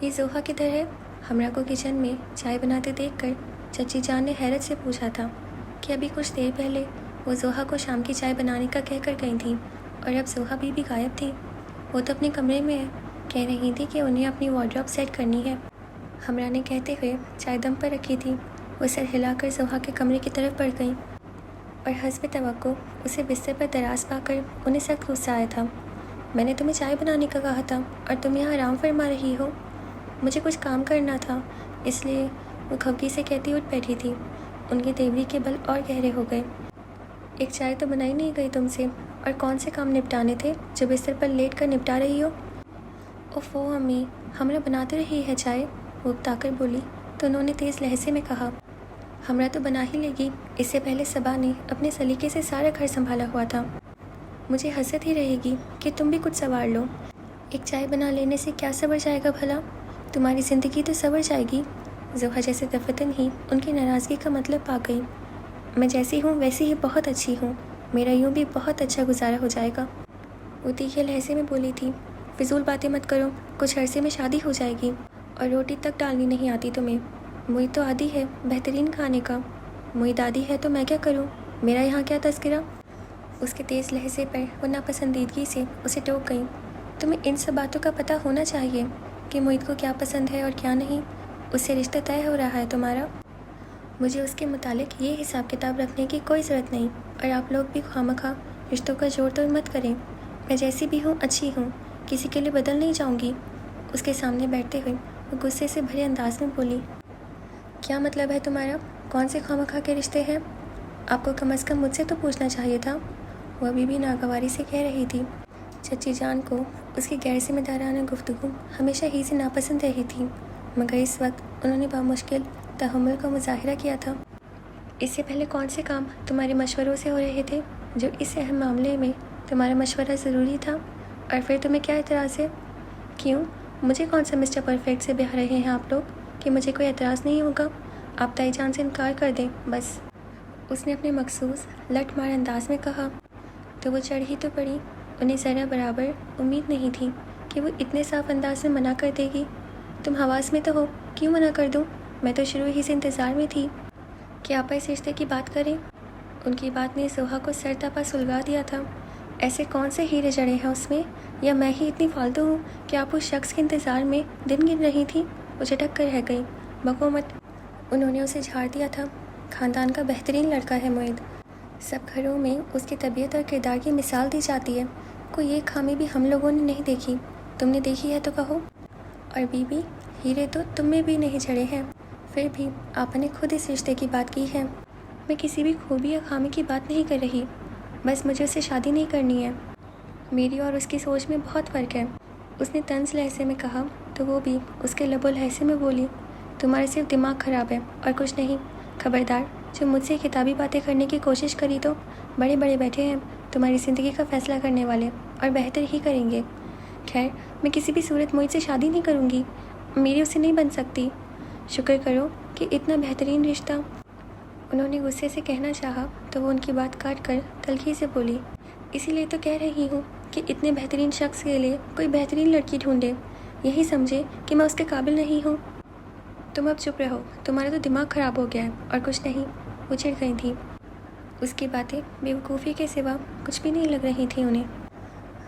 یہ زوہا کدھر ہے؟ ہمرا کو کچن میں چائے بناتے دیکھ کر چچی جان نے حیرت سے پوچھا تھا کہ ابھی کچھ دیر پہلے وہ زوہا کو شام کی چائے بنانے کا کہہ کر گئی تھیں اور اب زوہا بھی غائب تھی۔ وہ تو اپنے کمرے میں ہے، کہہ رہی تھی کہ انہیں اپنی وارڈروب سیٹ کرنی ہے۔ ہمرا نے کہتے ہوئے چائے دم پر رکھی تھی۔ وہ سر ہلا کر زوہا کے کمرے کی طرف بڑھ گئی اور حسب توقع اسے بستر پر دراز پا کر انہیں سخت غصہ آیا تھا۔ میں نے تمہیں چائے بنانے کا کہا تھا اور تم یہاں آرام فرما رہی ہو۔ مجھے کچھ کام کرنا تھا، اس لیے وہ کھوگی سے کہتی اٹھ بیٹھی تھی۔ ان کی تیوری کے بل اور گہرے ہو گئے۔ ایک چائے تو بنائی نہیں گئی تم سے، اور کون سے کام نپٹانے تھے جو بستر پر لیٹ کر نپٹا رہی ہو؟ اوفو امی، ہمرا بناتے رہی ہے چائے، وہ اکتا کر بولی تو انہوں نے تیز لہجے میں کہا، ہمرا تو بنا ہی لے گی، اس سے پہلے صبا نے اپنے سلیقے سے سارا گھر سنبھالا ہوا تھا۔ مجھے حسرت ہی رہے گی کہ تم بھی کچھ سنوار لو۔ ایک چائے بنا لینے سے کیا سنور جائے گا بھلا؟ تمہاری زندگی تو سنور جائے گی۔ زوہا جیسے دفتن ہی ان کی ناراضگی کا مطلب پا گئی۔ میں جیسی ہوں ویسی ہی بہت اچھی ہوں، میرا یوں بھی بہت اچھا گزارا ہو جائے گا، وہ تیکھے لہجے میں بولی تھی۔ فضول باتیں مت کرو، کچھ عرصے میں شادی ہو جائے گی اور روٹی تک ڈالنی نہیں آتی تمہیں۔ موئی تو عادی ہے بہترین کھانے کا، موئی دادی ہے تو میں کیا کروں، میرا یہاں کیا تذکرہ؟ اس کے تیز لہجے پر وہ ناپسندیدگی سے اسے ٹوک گئی۔ تمہیں ان سب باتوں کا پتہ ہونا چاہیے کہ موئی کو کیا پسند ہے اور کیا نہیں، اس سے رشتہ طے ہو رہا ہے تمہارا۔ مجھے اس کے متعلق یہ حساب کتاب رکھنے کی کوئی ضرورت نہیں، اور آپ لوگ بھی خواہ رشتوں کا جوڑ توڑ مت کریں۔ میں جیسی بھی ہوں اچھی ہوں، کسی کے لیے بدل نہیں جاؤں گی۔ اس کے سامنے بیٹھتے ہوئے وہ غصے سے بھرے انداز میں بولی، کیا مطلب ہے تمہارا؟ کون سے خواہ کے رشتے ہیں؟ آپ کو کم از کم مجھ سے تو پوچھنا چاہیے تھا، وہ ابھی بھی ناگواری سے کہہ رہی تھی۔ چچی جان کو اس کی غیر ذمہ دارانہ گفتگو ہمیشہ ہی سے ناپسند رہی تھی، مگر اس وقت انہوں نے بامشکل تحمل کا مظاہرہ کیا تھا۔ اس سے پہلے کون سے کام تمہارے مشوروں سے ہو رہے تھے جو اس اہم معاملے میں تمہارا مشورہ ضروری تھا؟ اور پھر تمہیں کیا اعتراض ہے؟ کیوں مجھے کون سا مسٹر پرفیکٹ سے بیاہ رہے ہیں آپ لوگ کہ مجھے کوئی اعتراض نہیں ہوگا؟ آپ تائی جان سے انکار کر دیں بس، اس نے اپنے مخصوص لٹ مار انداز میں کہا۔ تو وہ چڑھ ہی تو پڑی، انہیں ذرا برابر امید نہیں تھی کہ وہ اتنے صاف انداز میں منع کر دے گی۔ تم حواس میں تو ہو، کیوں منع کر دوں؟ میں تو شروع ہی سے انتظار میں تھی کہ آپا اس رشتے کی بات کریں۔ ان کی بات نے زوہا کو سر تپا سلگا دیا تھا۔ ایسے کون سے ہیرے جڑے ہیں اس میں، یا میں ہی اتنی فالتو ہوں کہ آپ اس شخص کے انتظار میں دن گن رہی تھی؟ وہ جھٹک کر رہ گئی۔ بکو مت، انہوں نے اسے جھاڑ دیا تھا۔ خاندان کا بہترین لڑکا ہے معید، سب گھروں میں اس کی طبیعت اور کردار کی مثال دی جاتی ہے، کوئی ایک خامی بھی ہم لوگوں نے نہیں دیکھی۔ تم نے دیکھی ہے تو کہو۔ اور بی بی، ہیرے تو تم میں بھی نہیں جڑے ہیں، پھر بھی آپ نے خود اس رشتے کی بات کی ہے۔ میں کسی بھی خوبی یا خامی کی بات نہیں کر رہی، بس مجھے اس سے شادی نہیں کرنی ہے۔ میری اور اس کی سوچ میں بہت فرق ہے، اس نے طنز لہجے میں کہا تو وہ بھی اس کے لب و لہجے میں بولی، تمہارا صرف دماغ خراب ہے اور کچھ نہیں۔ خبردار، جو مجھ سے کتابی باتیں کرنے کی کوشش کری تو بڑے بڑے بیٹھے ہیں تمہاری زندگی کا فیصلہ کرنے والے، اور بہتر ہی کریں گے۔ خیر، میں کسی بھی صورت معید سے شادی نہیں کروں گی، میری اس سے نہیں بن سکتی۔ شکر کرو کہ اتنا بہترین رشتہ، انہوں نے غصے سے کہنا چاہا تو وہ ان کی بات کاٹ کر تلخی سے بولی، اسی لیے تو کہہ رہی ہوں کہ اتنے بہترین شخص کے لیے کوئی بہترین لڑکی ڈھونڈے، یہی سمجھے کہ میں اس کے قابل نہیں ہوں۔ تم اب چپ رہو، تمہارا تو دماغ خراب ہو گیا ہے اور کچھ نہیں، وہ چڑھ گئی تھی۔ اس کی باتیں بے وقوفی کے سوا کچھ بھی نہیں لگ رہی تھیں انہیں۔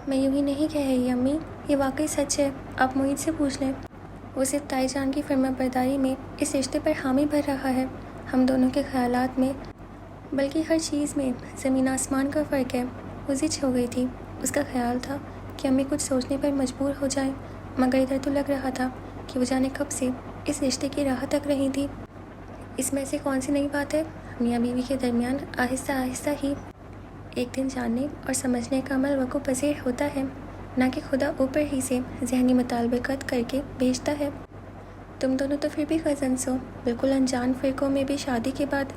میں یوں ہی نہیں کہہ رہی امی، یہ واقعی سچ ہے، آپ معید سے پوچھ لیں۔ وہ صرف تائی جان کی فرما برداری میں اس رشتے پر حامی بھر رہا ہے، ہم دونوں کے خیالات میں بلکہ ہر چیز میں زمین آسمان کا فرق ہے۔ وہ زچ ہو گئی تھی۔ اس کا خیال تھا کہ امی کچھ سوچنے پر مجبور ہو جائیں، مگر ادھر تو لگ رہا تھا کہ وہ جانے کب سے اس رشتے کی راہ تک رہی تھی۔ اس میں سے کون سی نئی بات ہے؟ میاں بیوی کے درمیان آہستہ آہستہ ہی ایک دن جاننے اور سمجھنے کا عمل وقوع پذیر ہوتا ہے، نہ کہ خدا اوپر ہی سے ذہنی مطالبات کر کے بھیجتا ہے۔ تم دونوں تو پھر بھی کزنس ہو، بالکل انجان فرقوں میں بھی شادی کے بعد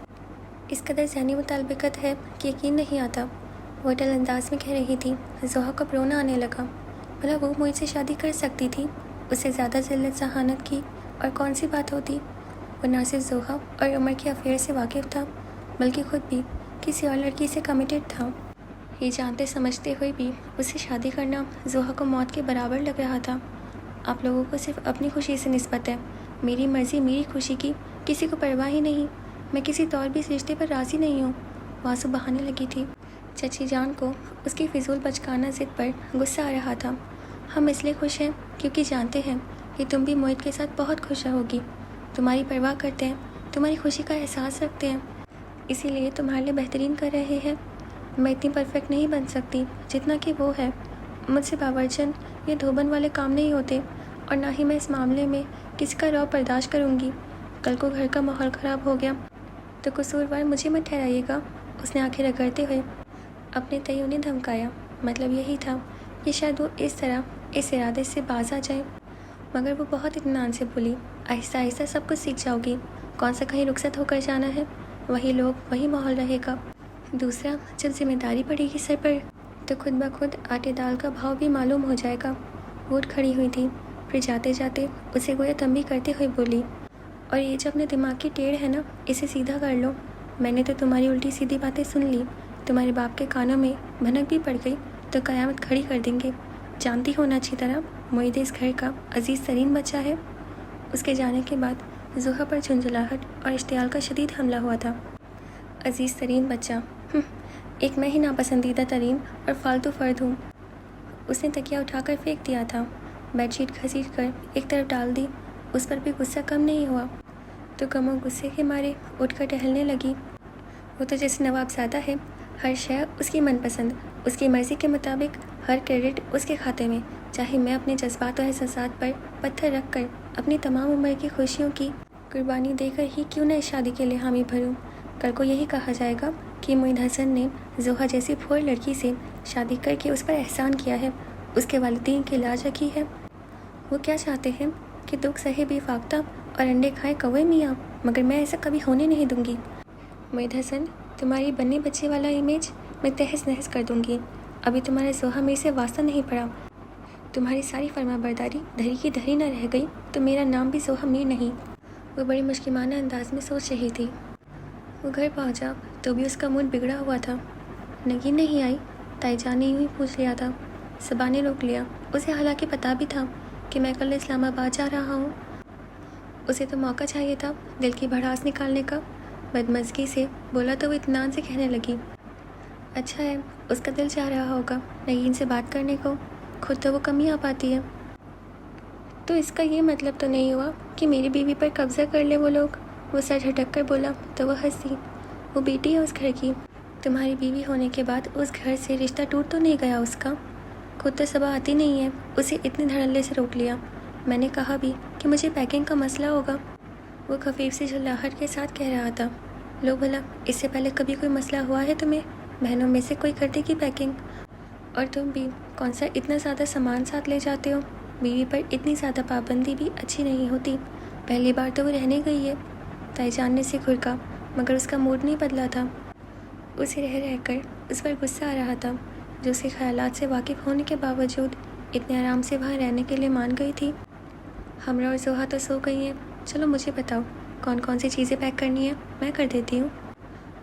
اس قدر ذہنی مطالبات ہے کہ یقین نہیں آتا، وہ اٹل انداز میں کہہ رہی تھی۔ زوہا کو رونا آنے لگا، بھلا وہ مجھ سے شادی کر سکتی تھی؟ اس سے زیادہ ذلت ذہانت کی اور کون سی بات ہوتی؟ وہ نہ صرف زوہا اور عمر کے افیئر سے واقف تھا، بلکہ خود بھی کسی اور لڑکی سے کمیٹڈ تھا۔ یہ جانتے سمجھتے ہوئے بھی اس سے شادی کرنا زوہا کو موت کے برابر لگ رہا تھا۔ آپ لوگوں کو صرف اپنی خوشی سے نسبت ہے. میری مرضی، میری خوشی کی کسی کو پرواہ ہی نہیں. میں کسی طور بھی اس رشتے پر راضی نہیں ہوں. واسو بہانے لگی تھی. چچی جان کو اس کی فضول بچکانہ ضد پر غصہ آ رہا تھا. ہم اس لیے خوش ہیں کیونکہ جانتے ہیں کہ تم بھی موہت کے ساتھ بہت خوش ہوگی. تمہاری پرواہ کرتے ہیں، تمہاری خوشی کا احساس رکھتے ہیں، اسی لیے تمہارے لیے بہترین کر رہے ہیں. میں اتنی پرفیکٹ نہیں بن سکتی جتنا کہ وہ ہے. مجھ سے باورچن یا دھوبن والے کام نہیں ہوتے، اور نہ ہی میں اس معاملے میں کسی کا رعب برداشت کروں گی. کل کو گھر کا ماحول خراب ہو گیا تو قصوروار مجھے مت ٹھہرائیے گا. اس نے آنکھیں رگڑتے ہوئے اپنے تئیں انہیں دھمکایا. مطلب یہی تھا کہ شاید وہ اس طرح اس ارادے سے باز آ جائے. مگر وہ بہت اطمینان سے بولی، آہستہ آہستہ سب کچھ سیکھ جاؤ گی. کون سا کہیں رخصت ہو کر جانا ہے، وہی لوگ وہی ماحول رہے گا. دوسرا، جب ذمہ داری پڑے گی سر پر تو خود بخود آٹے دال کا بھاؤ بھی معلوم ہو جائے گا. وہ اٹھ کھڑی ہوئی تھی، پھر جاتے جاتے اسے گویا تنبیہ کرتے ہوئے بولی، اور یہ جو اپنے دماغ کی ٹیڑھ ہے نا، اسے سیدھا کر لو. میں نے تو تمہاری الٹی سیدھی باتیں سن لی. تمہارے باپ کے کانوں میں بھنک بھی پڑ گئی تو قیامت کھڑی کر دیں گے. جانتی ہونا اچھی طرح معید اس گھر کا عزیز ترین بچہ ہے. اس کے جانے کے بعد زوہا پر جھنجھلاہٹ اور اشتعال کا شدید حملہ ہوا تھا. عزیز ترین بچہ، ایک میں ہی ناپسندیدہ ترین اور فالتو فرد ہوں. اس نے تکیہ اٹھا کر پھینک دیا تھا، بیڈ شیٹ گھسیٹ کر ایک طرف ڈال دی. اس پر بھی غصہ کم نہیں ہوا تو غم و غصے کے مارے اٹھ کر ٹہلنے لگی. وہ تو جیسے نواب زادہ ہے، ہر شے اس کی من پسند، اس کی مرضی کے مطابق، ہر کریڈٹ اس کے کھاتے میں. چاہے میں اپنے جذبات و احساسات پر پتھر رکھ کر اپنی تمام عمر کی خوشیوں کی قربانی دے کر ہی کیوں نہ اس شادی کے لیے حامی بھروں. کل کو یہی کہا جائے گا کہ معید حسن نے زوہا جیسی پھور لڑکی سے شادی کر کے اس پر احسان کیا ہے، اس کے والدین کی لاج رکھی ہے. وہ کیا چاہتے ہیں کہ دکھ سہے بے فاختہ اور انڈے کھائے کوے میاں، مگر میں ایسا کبھی ہونے نہیں دوں گی. معید حسن، تمہاری بننے بچے والا امیج میں تہس نہس کر دوں گی. ابھی تمہارا زوہا میرے سے واسطہ نہیں پڑا. تمہاری ساری فرما برداری دھری کی دھری نہ رہ گئی تو میرا نام بھی زوہا میر نہیں. وہ بڑی مشکمانہ انداز میں سوچ رہی تھی. وہ گھر پہنچا تو بھی اس کا موڈ بگڑا ہوا تھا. نگین نہیں آئی؟ تائی جان نے یوں ہی پوچھ لیا تھا. صبا نے روک لیا. اسے حالانکہ پتہ بھی تھا کہ میں کل اسلام آباد جا رہا ہوں. اسے تو موقع چاہیے تھا دل کی بھڑاس نکالنے کا. بدمزگی سے بولا تو وہ اطمینان سے کہنے لگی، اچھا ہے، اس کا دل چاہ رہا ہوگا نگین سے بات کرنے کو. خود تو وہ کم ہی آ پاتی ہے. تو اس کا یہ مطلب تو نہیں ہوا کہ میری بیوی پر قبضہ کر لے وہ لوگ. وہ سر جھٹک کر بولا تو وہ ہنسی. وہ بیٹی ہے اس گھر کی. تمہاری بیوی ہونے کے بعد اس گھر سے رشتہ ٹوٹ تو نہیں گیا اس کا. خود تو صبا آتی نہیں ہے. اسے اتنے دھڑلے سے روک لیا. میں نے کہا بھی کہ مجھے پیکنگ کا مسئلہ ہوگا. وہ خفیف سی جھلاہٹ کے ساتھ کہہ رہا تھا، لو بھلا اس سے پہلے کبھی کوئی مسئلہ ہوا ہے تمہیں؟ بہنوں میں سے کوئی کرتی کی پیکنگ؟ اور تم بھی کون سا اتنا زیادہ سامان ساتھ لے جاتے ہو؟ بیوی پر اتنی زیادہ پابندی بھی اچھی نہیں ہوتی. پہلی بار تو وہ رہنے گئی ہے. تائی جان نے سے گھرکا، مگر اس کا موڈ نہیں بدلا تھا. اسے رہ رہ کر اس پر غصہ آ رہا تھا جو اس کے خیالات سے واقف ہونے کے باوجود اتنے آرام سے وہاں رہنے کے لیے مان گئی تھی. ہمراہ اور زوہا تو سو گئی ہیں. چلو مجھے بتاؤ کون کون سی چیزیں پیک کرنی ہیں، میں کر دیتی ہوں.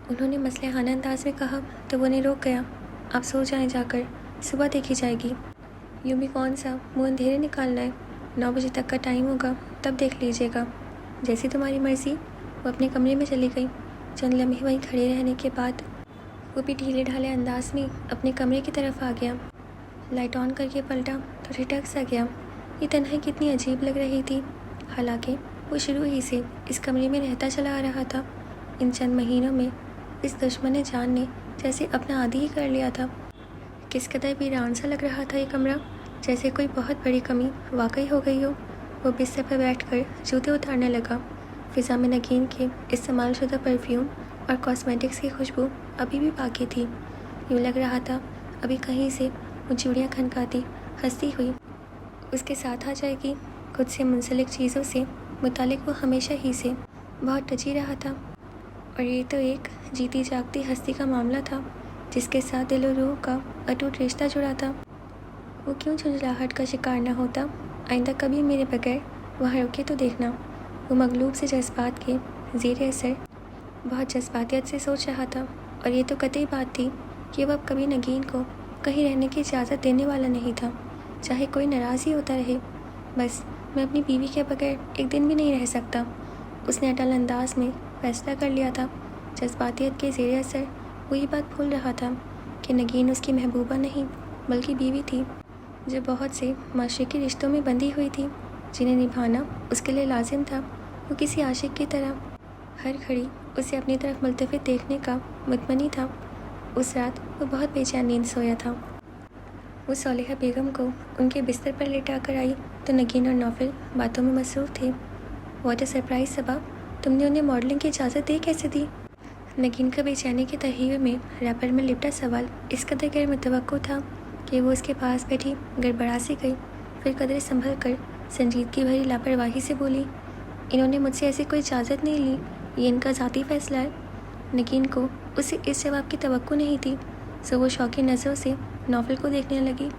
انہوں نے مصلحانہ انداز میں کہا تو وہ انہیں روک گیا. آپ سو جائیں جا کر، صبح دیکھی جائے گی. یوں بھی کون سا منہ اندھیرے نکالنا ہے. 9 بجے تک کا ٹائم ہوگا، تب دیکھ لیجیے گا. جیسی تمہاری مرضی. وہ اپنے کمرے میں چلی گئی. چند لمحے وہیں کھڑے رہنے کے بعد وہ بھی ڈھیلے ڈھالے انداز میں اپنے کمرے کی طرف آ گیا. لائٹ آن کر کے پلٹا تو ٹھٹک سا گیا. یہ تنہائی کتنی عجیب لگ رہی تھی. حالانکہ وہ شروع ہی سے اس کمرے میں رہتا چلا آ رہا تھا. ان چند مہینوں میں اس دشمن جان نے جیسے اپنا عادی ہی کر لیا تھا. کس قدر ویران سا لگ رہا تھا یہ کمرہ، جیسے کوئی بہت بڑی کمی واقعی ہو گئی ہو. وہ بستر پر بیٹھ کر جوتے اتارنے لگا. فضا میں نگین کے استعمال شدہ پرفیوم اور کاسمیٹکس کی خوشبو ابھی بھی باقی تھی. یوں لگ رہا تھا ابھی کہیں سے وہ چوڑیاں کھنکاتی ہنستی ہوئی اس کے ساتھ آ جائے گی. خود سے منسلک چیزوں سے متعلق وہ ہمیشہ ہی سے بہت ٹچی رہا تھا، اور یہ تو ایک جیتی جاگتی ہستی کا معاملہ تھا جس کے ساتھ دل و روح کا اٹوٹ رشتہ جڑا تھا. وہ کیوں جھنجھلاہٹ کا شکار نہ ہوتا؟ آئندہ کبھی میرے بغیر وہاں رکے تو دیکھنا. وہ مغلوب سے جذبات کے زیر اثر بہت جذباتیت سے سوچ رہا تھا، اور یہ تو قطعی بات تھی کہ وہ اب کبھی نگین کو کہیں رہنے کی اجازت دینے والا نہیں تھا، چاہے کوئی ناراض ہی ہوتا رہے. بس میں اپنی بیوی کے بغیر ایک دن بھی نہیں رہ سکتا۔ اس نے اٹل انداز میں فیصلہ کر لیا تھا۔ جذباتیت کے زیر اثر وہ یہ بات بھول رہا تھا کہ نگین اس کی محبوبہ نہیں بلکہ بیوی تھی، جو بہت سے معاشرتی رشتوں میں بندھی ہوئی تھی جنہیں نبھانا اس کے لیے لازم تھا۔ وہ کسی عاشق کی طرح ہر گھڑی اسے اپنی طرف ملتفت دیکھنے کا متمنی تھا۔ اس رات وہ بہت بے چین نیند سویا تھا۔ وہ صالحہ بیگم کو ان کے بستر پر لٹا کر آئی تو نگین اور نوفل باتوں میں مصروف تھے۔ واٹ اے سرپرائز صبا، تم نے انہیں ماڈلنگ کی اجازت دے کیسے دی؟ نگین کا بے چینی کے تہیے میں ریپر میں لپٹا سوال اس قدر غیر متوقع تھا کہ وہ اس کے پاس بیٹھی گڑبڑا سی گئی، پھر قدرے سنبھل کر سنجیدگی بھری لاپرواہی سے بولی، انہوں نے مجھ سے ایسی کوئی اجازت نہیں لی، یہ ان کا ذاتی فیصلہ ہے۔ نگین کو اسے اس جواب کی توقع نہیں تھی، سو وہ شوقی نظروں سے نوفل کو دیکھنے لگی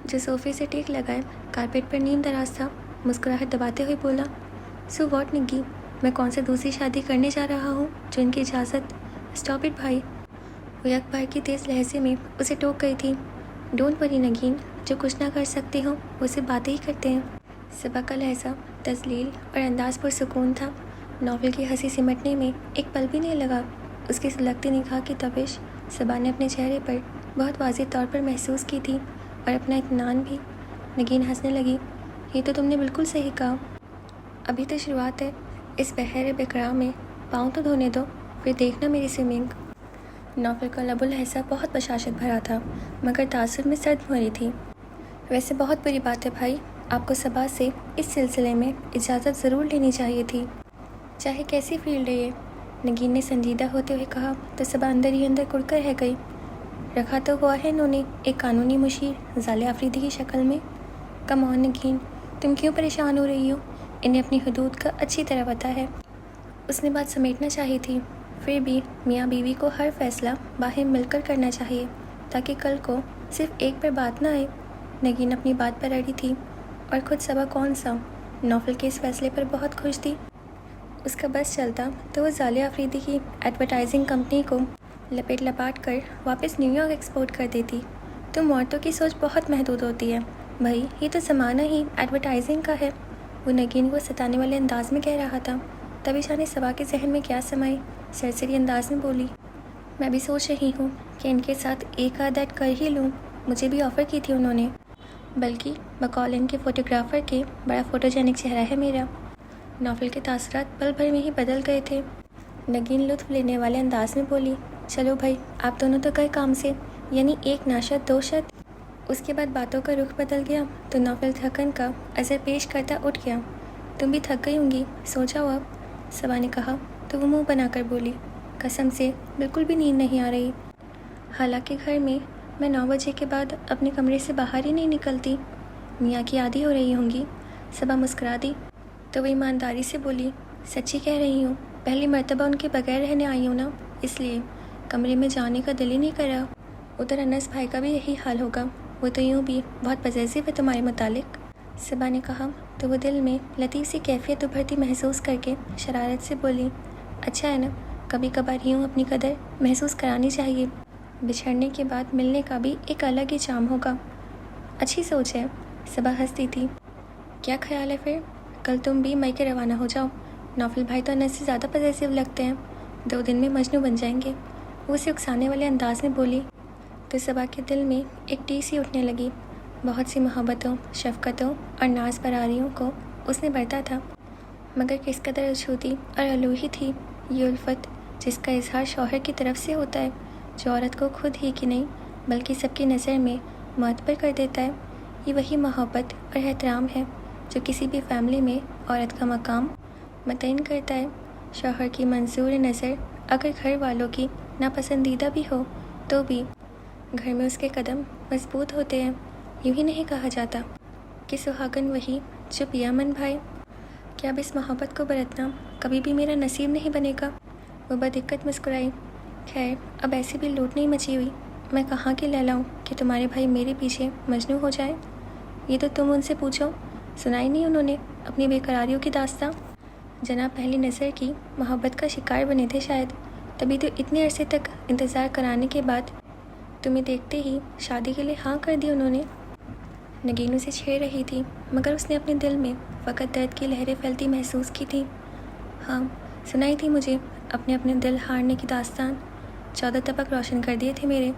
جو صوفے سے ٹیک لگائے کارپیٹ پر نیم دراز تھا۔ مسکراہٹ دباتے ہوئے بولا، سو واٹ نگی، میں کون سے دوسری شادی کرنے جا رہا ہوں جو ان کی اجازت؟ اسٹاپ اٹ بھائی۔ وہ یک بار کی تیز لہجے میں اسے ٹوک گئی تھی۔ ڈونٹ وری نگین، جو کچھ نہ کر سکتے ہوں وہ صرف باتیں ہی کرتے ہیں۔ صبا کا لہجہ تذلیل اور انداز پر سکون تھا۔ نوفل کی ہنسی سمٹنے میں ایک پل بھی نہیں لگا۔ اس کی سلگتی نگاہ کی تپش صبا نے اپنے چہرے پر بہت واضح طور پر محسوس کی تھی اور اپنا اطمینان بھی۔ نگین ہنسنے لگی، یہ تو تم نے بالکل صحیح کہا، ابھی تو شروعات ہے، اس بحر بکرا میں پاؤں تو دھونے دو، پھر دیکھنا میری سوئمنگ۔ نوفل کا لب و لہجہ بہت بشاشت بھرا تھا مگر تاثر میں سرد مہری تھی۔ ویسے بہت بری بات ہے بھائی، آپ کو صبا سے اس سلسلے میں اجازت ضرور لینی چاہیے تھی، چاہے کیسی فیلڈ ہے یہ۔ نگین نے سنجیدہ ہوتے ہوئے کہا تو صبا اندر ہی اندر کڑ کر رہ گئی۔ رکھا تو ہوا ہے انہوں نے ایک قانونی مشیر ظالے آفریدی کی شکل میں۔ کم آن نگین، تم کیوں پریشان ہو رہی ہو؟ انہیں اپنی حدود کا اچھی طرح پتہ ہے۔ اس نے بات سمیٹنا چاہی تھی، پھر بھی میاں بیوی کو ہر فیصلہ باہم مل کر کرنا چاہیے تاکہ کل کو صرف ایک پر بات نہ آئے۔ نگین اپنی بات پر اڑی تھی اور خود صبا کون سا نوفل کے اس فیصلے پر بہت خوش تھی۔ اس کا بس چلتا تو وہ ظالے آفریدی کی ایڈورٹائزنگ کمپنی کو لپیٹ لپاٹ کر واپس نیو یارک ایکسپورٹ کر دیتی۔ تم عورتوں کی سوچ بہت محدود ہوتی ہے بھائی، یہ تو زمانہ ہی ایڈورٹائزنگ کا ہے، وہ نگین کو ستانے والے انداز میں کہہ رہا تھا۔ تبھی جانے صبا کے ذہن میں کیا سمائی، سرسری انداز میں بولی، میں بھی سوچ رہی ہوں کہ ان کے ساتھ ایک آدھ ایڈ کر ہی لوں، مجھے بھی آفر کی تھی انہوں نے، بلکہ بقول ان کے فوٹوگرافر کے بڑا فوٹوجینک چہرہ ہے میرا۔ نوفل کے تاثرات پل بھر میں ہی بدل گئے تھے۔ نگین لطف لینے والے انداز میں بولی، چلو بھائی آپ دونوں تو گئے کام سے، یعنی ایک ناشد دو شد۔ اس کے بعد باتوں کا رخ بدل گیا تو نوفل تھکن کا اثر پیش کرتا اٹھ گیا۔ تم بھی تھک گئی ہوں گی، سو جاؤ اب، صبا نے کہا تو وہ منہ بنا کر بولی، قسم سے بالکل بھی نیند نہیں آ رہی، حالانکہ گھر میں 9 بجے کے بعد اپنے کمرے سے باہر ہی نہیں نکلتی، میاں کی عادی ہو رہی ہوں گی۔ صبا مسکرا دی تو وہ ایمانداری سے بولی، سچی کہہ رہی ہوں، پہلی مرتبہ ان کے بغیر رہنے آئی ہوں نا، اس لیے کمرے میں جانے کا دل ہی نہیں کر رہا۔ ادھر انس بھائی کا بھی یہی حال ہوگا، وہ تو یوں بھی بہت پوزیسو ہے تمہارے متعلق، صبا نے کہا تو وہ دل میں لطیف سی کیفیت ابھرتی محسوس کر کے شرارت سے بولی، اچھا ہے نا، کبھی کبھار یوں اپنی قدر محسوس کرانی چاہیے، بچھڑنے کے بعد ملنے کا بھی ایک الگ ہی چام ہوگا۔ اچھی سوچ ہے، صبا ہنستی تھی۔ کیا خیال ہے پھر کل تم بھی مئی کے روانہ ہو جاؤ، نوفل بھائی تو انس سے زیادہ پوزیسو لگتے ہیں، 2 دن میں مجنوں بن جائیں گے، وہ اسے اکسانے والے انداز میں بولی تو صبا کے دل میں ایک ٹی سی اٹھنے لگی۔ بہت سی محبتوں، شفقتوں اور ناز براریوں کو اس نے برتا تھا، مگر کس قدر اچھوتی اور الوہی تھی یہ الفت جس کا اظہار شوہر کی طرف سے ہوتا ہے، جو عورت کو خود ہی کی نہیں بلکہ سب کی نظر میں معتبر کر دیتا ہے۔ یہ وہی محبت اور احترام ہے جو کسی بھی فیملی میں عورت کا مقام متعین کرتا ہے۔ شوہر کی منظور نظر اگر گھر والوں کی ناپسندیدہ بھی ہو تو بھی گھر میں اس کے قدم مضبوط ہوتے ہیں۔ یوں ہی نہیں کہا جاتا کہ سہاگن وہی جو پیا من بھائے۔ کیا اب اس محبت کو برتنا کبھی بھی میرا نصیب نہیں بنے گا؟ وہ بدقت مسکرائی۔ خیر اب ایسی بھی لوٹ نہیں مچی ہوئی، میں کہاں کی لیلا ہوں کہ تمہارے بھائی میرے پیچھے مجنوں ہو جائے؟ یہ تو تم ان سے پوچھو، سنائی نہیں انہوں نے اپنی بے قراریوں کی داستاں؟ جناب پہلی نظر کی محبت کا شکار بنے تھے شاید، تبھی تو اتنے عرصے تک انتظار کرانے کے بعد تمہیں دیکھتے ہی شادی کے لیے ہاں کر دی انہوں نے۔ نگین اسے چھیڑ رہی تھی مگر اس نے اپنے دل میں فقط درد کی لہریں پھیلتی محسوس کی تھیں۔ ہاں، سنائی تھی مجھے اپنے دل ہارنے کی داستان۔ 14 طبق روشن کر دیے تھے میرے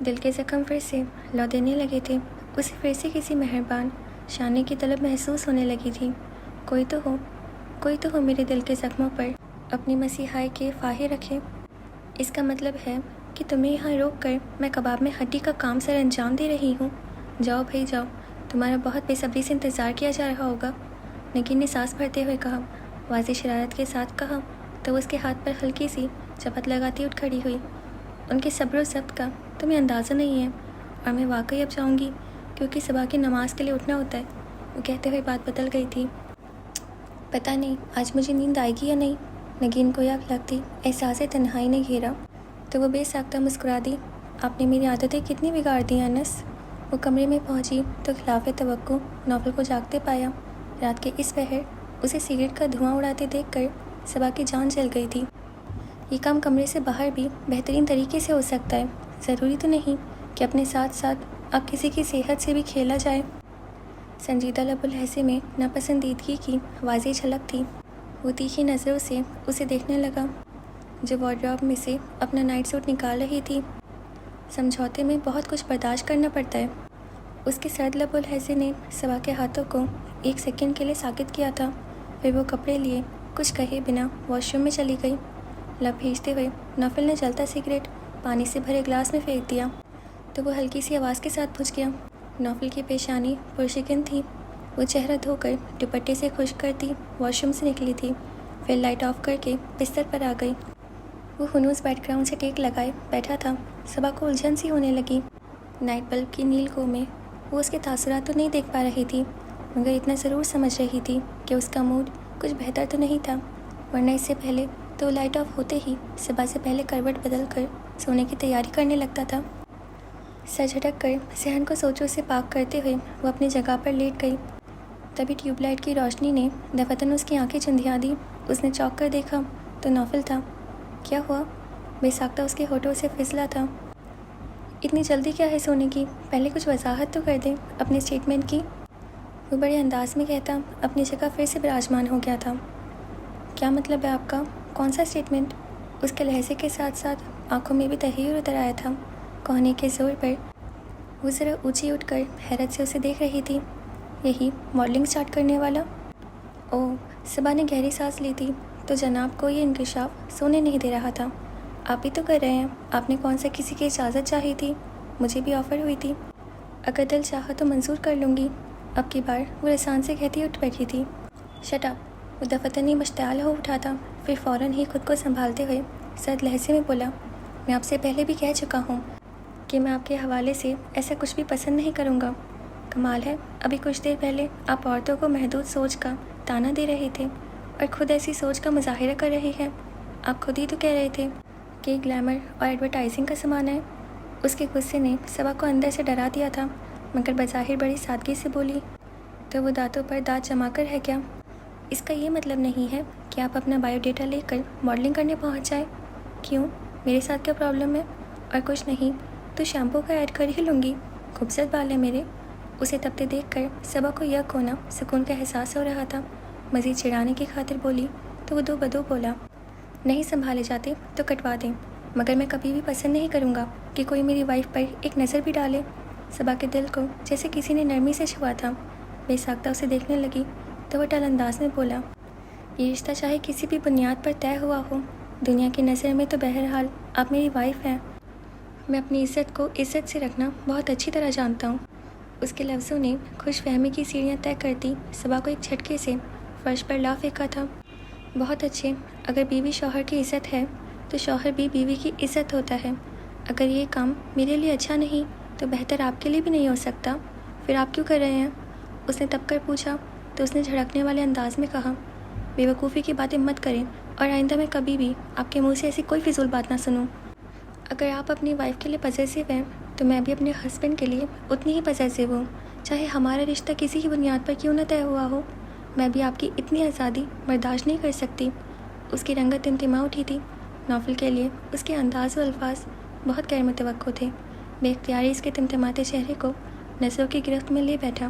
دل کے زخم، پھر سے لو دینے لگے تھے۔ اسے پھر سے کسی مہربان شانے کی طلب محسوس ہونے لگی تھی۔ کوئی تو ہو میرے دل کے زخموں پر اپنی مسیحائی کے فاہے رکھے۔ اس کا مطلب ہے کہ تمہیں یہاں روک کر میں کباب میں ہڈی کا کام سر انجام دے رہی ہوں۔ جاؤ بھائی جاؤ، تمہارا بہت بے صبری سے انتظار کیا جا رہا ہوگا، نگین نے سانس بھرتے ہوئے کہا۔ واضح شرارت کے ساتھ کہا تو اس کے ہاتھ پر ہلکی سی چپت لگاتی اٹھ کھڑی ہوئی۔ ان کے صبر و ضبط کا تمہیں اندازہ نہیں ہے، اور میں واقعی اب جاؤں گی کیونکہ صبح کی نماز کے لیے اٹھنا ہوتا ہے، وہ کہتے ہوئے بات بدل گئی تھی۔ پتہ نہیں آج مجھے نیند آئے گی یا نہیں، نگین کو یک لگتی احساس تنہائی نے گھیرا تو وہ بے ساختہ مسکرا دی۔ آپ نے میری عادتیں کتنی بگاڑ دی انس۔ وہ کمرے میں پہنچی تو خلاف توقع نوفل کو جاگتے پایا۔ رات کے اس پہر اسے سگریٹ کا دھواں اڑاتے دیکھ کر صبا کی جان جل گئی تھی۔ یہ کام کمرے سے باہر بھی بہترین طریقے سے ہو سکتا ہے، ضروری تو نہیں کہ اپنے ساتھ ساتھ اب کسی کی صحت سے بھی کھیلا جائے۔ سنجیدہ لب الہجے میں ناپسندیدگی کی واضح جھلک تھی۔ وہ تیکھی نظروں سے اسے دیکھنے لگا جو وارڈروب میں سے اپنا نائٹ سوٹ نکال رہی تھی۔ سمجھوتے میں بہت کچھ برداشت کرنا پڑتا ہے۔ اس کے سرد لب الہجے نے صبا کے ہاتھوں کو ایک سیکنڈ کے لیے ساکت کیا تھا، پھر وہ کپڑے لیے کچھ کہے بنا واش روم میں چلی گئی۔ لب بھیجتے ہوئے نوفل نے جلتا سگریٹ پانی سے بھرے گلاس میں پھینک دیا تو وہ ہلکی سی آواز کے ساتھ بجھ گیا۔ نوفل کی پیشانی پرشکن تھی۔ وہ چہرہ دھو کر دوپٹے سے خشک کرتی واش روم سے نکلی تھی، پھر لائٹ آف کر کے بستر پر آ گئی۔ وہ ہنوز بیک گراؤنڈ سے ٹیک لگائے بیٹھا تھا۔ صبا کو الجھن سی ہونے لگی۔ نائٹ بلب کی نیل کو میں وہ اس کے تاثرات تو نہیں دیکھ پا رہی تھی، مگر اتنا ضرور سمجھ رہی تھی کہ اس کا موڈ کچھ بہتر تو نہیں تھا، ورنہ اس سے پہلے تو لائٹ آف ہوتے ہی صبح سے پہلے کروٹ بدل کر سونے کی تیاری کرنے لگتا تھا۔ سر جھٹک کر ذہن کو سوچوں سے پاک کرتے ہوئے وہ اپنی جگہ پر لیٹ گئی۔ تبھی ٹیوب لائٹ کی روشنی نے دفتن اس کی آنکھیں چندھیا دی۔ اس نے چونک کر دیکھا تو نوفل تھا۔ کیا ہوا؟ بے ساختہ اس کے ہونٹوں سے پھسلا تھا۔ اتنی جلدی کیا ہے سونے کی؟ پہلے کچھ وضاحت تو کر دیں اپنے اسٹیٹمنٹ کی، وہ بڑے انداز میں کہتا اپنی جگہ پھر سے براجمان ہو گیا تھا۔ کیا مطلب ہے آپ کا؟ کون سا اسٹیٹمنٹ؟ اس کے لہجے کے ساتھ ساتھ آنکھوں میں بھی تحیر اتر آیا تھا۔ کوہنے کے زور پر وہ ذرا اونچی اٹھ کر حیرت سے اسے دیکھ رہی تھی۔ یہی ماڈلنگ سٹارٹ کرنے والا؟ اوہ، صبا نے گہری سانس لی تھی تو جناب کو یہ انکشاف سونے نہیں دے رہا تھا۔ آپ ہی تو کر رہے ہیں، آپ نے کون سا کسی کی اجازت چاہی تھی؟ مجھے بھی آفر ہوئی تھی، اگر دل چاہا تو منظور کر لوں گی۔ اب کی بار وہ رسان سے کہتی اٹھ بیٹھی تھی۔ شٹ اپ، وہ دفتنی مشتعل ہو اٹھا تھا، پھر فوراً ہی خود کو سنبھالتے ہوئے سرد لہجے میں بولا، میں آپ سے پہلے بھی کہہ چکا ہوں کہ میں آپ کے حوالے سے ایسا کچھ بھی پسند نہیں کروں گا۔ کمال ہے، ابھی کچھ دیر پہلے آپ عورتوں کو محدود سوچ کا تانا دے رہے تھے اور خود ایسی سوچ کا مظاہرہ کر رہے ہیں۔ آپ خود ہی تو کہہ رہے تھے کہ گلیمر اور ایڈورٹائزنگ کا زمانہ ہے۔ اس کے غصے نے صبا کو اندر سے ڈرا دیا تھا، مگر بظاہر بڑی سادگی سے بولی، تو وہ دانتوں پر دانت جما کر ہے کیا؟ اس کا یہ مطلب نہیں ہے کہ آپ اپنا بایو ڈیٹا لے کر ماڈلنگ کرنے پہنچ جائیں۔ کیوں؟ میرے ساتھ کیا پرابلم ہے؟ اور کچھ نہیں تو شیمپو کا ایڈ کر ہی لوں گی، خوبصورت بال ہے میرے۔ اسے تبتے دیکھ کر صبا کو یک ہونا سکون کا احساس ہو رہا تھا۔ مزید چڑھانے کی خاطر بولی تو وہ دو بدو بولا، نہیں سنبھالے جاتے تو کٹوا دیں، مگر میں کبھی بھی پسند نہیں کروں گا کہ کوئی میری وائف پر ایک نظر بھی ڈالے۔ صبا کے دل کو جیسے کسی نے نرمی سے چھوا تھا۔ بے ساختہ اسے دیکھنے لگی تو وہ ٹل انداز میں بولا، یہ رشتہ چاہے کسی بھی بنیاد پر طے ہوا ہو، دنیا کی نظر میں تو بہرحال آپ میری وائف ہیں۔ میں اپنی عزت کو عزت سے رکھنا بہت اچھی طرح جانتا ہوں۔ اس کے لفظوں نے خوش فہمی کی سیڑھیاں طے کرتی صبا کو ایک جھٹکے سے فرش پر لا پھینکا تھا۔ بہت اچھے، اگر بیوی شوہر کی عزت ہے تو شوہر بھی بیوی کی عزت ہوتا ہے۔ اگر یہ کام میرے لیے اچھا نہیں تو بہتر آپ کے لیے بھی نہیں ہو سکتا، پھر آپ کیوں کر رہے ہیں؟ اس نے تب کر پوچھا تو اس نے جھڑکنے والے انداز میں کہا، بے وقوفی کی باتیں مت کریں اور آئندہ میں کبھی بھی آپ کے منہ سے ایسی کوئی فضول بات نہ سنوں۔ اگر آپ اپنی وائف کے لیے پوزیسیو ہیں تو میں بھی اپنے ہسبینڈ کے لیے اتنی ہی پوزیسیو ہوں، چاہے ہمارا رشتہ کسی ہی بنیاد پر کیوں نہ طے ہوا ہو۔ میں بھی آپ کی اتنی آزادی برداشت نہیں کر سکتی۔ اس کی رنگت تمتما اٹھی تھی۔ نوفل کے لیے اس کے انداز و الفاظ بہت غیر متوقع تھے۔ بے اختیاری اس کے تمتماتے چہرے کو نظروں کی گرفت میں لے بیٹھا۔